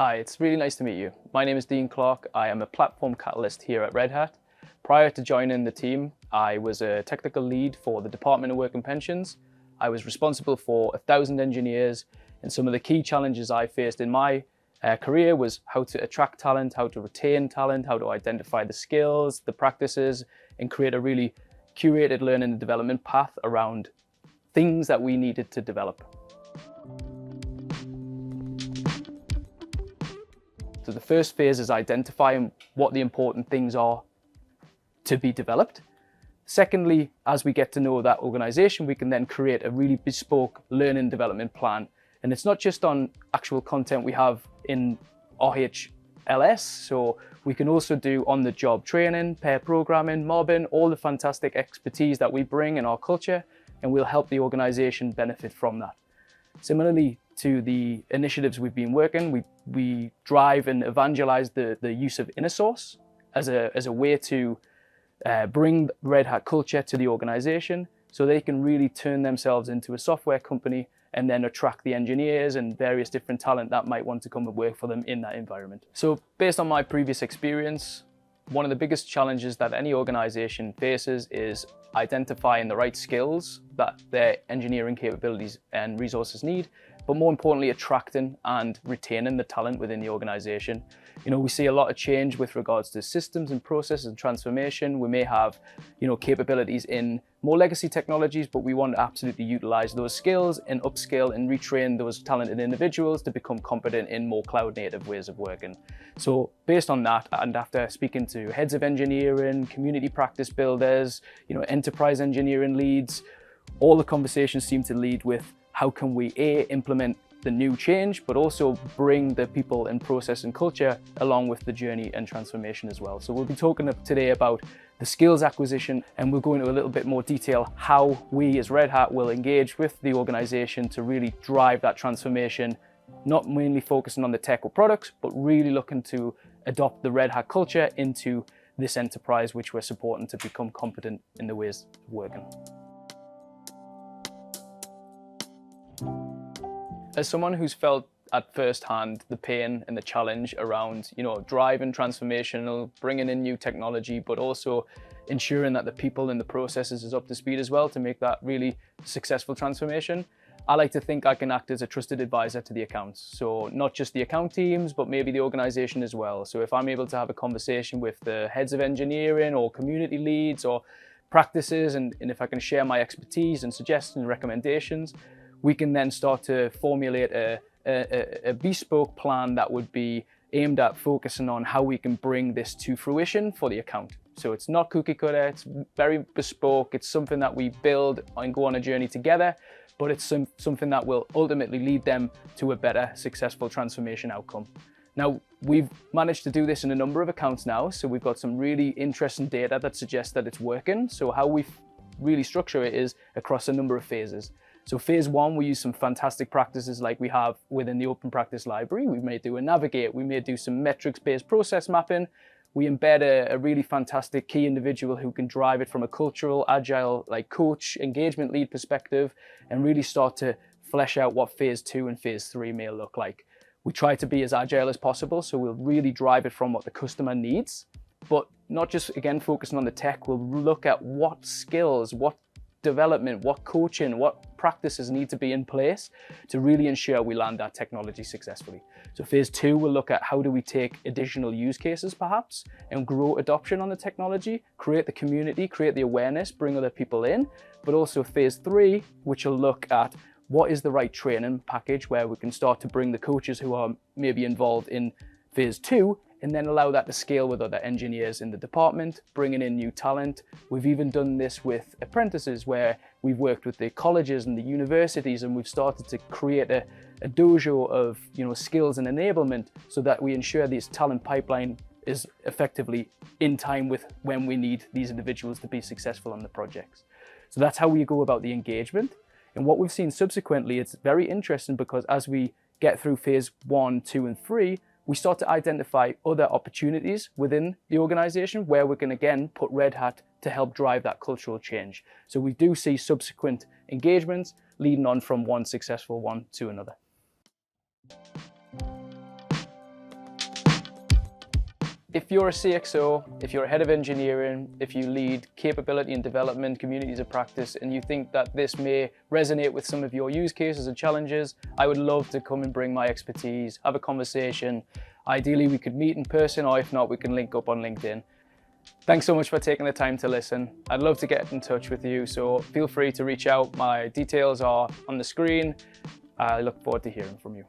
Hi, it's really nice to meet you. My name is Dean Clark. I am a platform catalyst here at Red Hat. Prior to joining the team, I was a technical lead for the Department of Work and Pensions. I was responsible for 1,000 engineers, and some of the key challenges I faced in my career was how to attract talent, how to retain talent, how to identify the skills, the practices, and create a really curated learning and development path around things that we needed to develop. So the first phase is identifying what the important things are to be developed. Secondly, as we get to know that organization, we can then create a really bespoke learning development plan. And it's not just on actual content we have in RHLS, so we can also do on-the-job training, pair programming, mobbing, all the fantastic expertise that we bring in our culture, and we'll help the organization benefit from that. Similarly to the initiatives we've been working, we drive and evangelize the use of inner source as a way to bring Red Hat culture to the organization so they can really turn themselves into a software company and then attract the engineers and various different talent that might want to come and work for them in that environment. So based on my previous experience, one of the biggest challenges that any organization faces is identifying the right skills that their engineering capabilities and resources need, but more importantly, attracting and retaining the talent within the organization. You know, we see a lot of change with regards to systems and processes and transformation. We may have, capabilities in more legacy technologies, but we want to absolutely utilize those skills and upskill and retrain those talented individuals to become competent in more cloud native ways of working. So based on that, and after speaking to heads of engineering, community practice builders, enterprise engineering leads, all the conversations seem to lead with how can we implement the new change, but also bring the people and process and culture along with the journey and transformation as well. So we'll be talking today about the skills acquisition, and we'll go into a little bit more detail how we as Red Hat will engage with the organization to really drive that transformation, not mainly focusing on the tech or products, but really looking to adopt the Red Hat culture into this enterprise, which we're supporting to become competent in the ways of working. As someone who's felt at first hand the pain and the challenge around, driving transformational, bringing in new technology, but also ensuring that the people and the processes is up to speed as well to make that really successful transformation, I like to think I can act as a trusted advisor to the accounts. So not just the account teams, but maybe the organization as well. So if I'm able to have a conversation with the heads of engineering or community leads or practices, and if I can share my expertise and suggestions and recommendations, we can then start to formulate a bespoke plan that would be aimed at focusing on how we can bring this to fruition for the account. So it's not cookie cutter, it's very bespoke, it's something that we build and go on a journey together, but it's something that will ultimately lead them to a better, successful transformation outcome. Now, we've managed to do this in a number of accounts now, so we've got some really interesting data that suggests that it's working. So how we really structure it is across a number of phases. So phase one, we use some fantastic practices like we have within the Open Practice Library. We may do a navigate, we may do some metrics-based process mapping. We embed a really fantastic key individual who can drive it from a cultural, agile, coach, engagement lead perspective, and really start to flesh out what phase two and phase three may look like. We try to be as agile as possible, so we'll really drive it from what the customer needs, but not just, again, focusing on the tech. We'll look at what skills, what development, what coaching, what practices need to be in place to really ensure we land that technology successfully. So phase two, we'll look at how do we take additional use cases perhaps and grow adoption on the technology, create the community, create the awareness, bring other people in. But also phase three, which will look at what is the right training package where we can start to bring the coaches who are maybe involved in phase two, and then allow that to scale with other engineers in the department, bringing in new talent. We've even done this with apprentices where we've worked with the colleges and the universities, and we've started to create a dojo of skills and enablement so that we ensure this talent pipeline is effectively in time with when we need these individuals to be successful on the projects. So that's how we go about the engagement. And what we've seen subsequently, it's very interesting because as we get through phase 1, 2, and 3, we start to identify other opportunities within the organization where we can again put Red Hat to help drive that cultural change. So we do see subsequent engagements leading on from one successful one to another. If you're a CXO, if you're a head of engineering, if you lead capability and development, communities of practice, and you think that this may resonate with some of your use cases and challenges, I would love to come and bring my expertise, have a conversation. Ideally, we could meet in person, or if not, we can link up on LinkedIn. Thanks so much for taking the time to listen. I'd love to get in touch with you, so feel free to reach out. My details are on the screen. I look forward to hearing from you.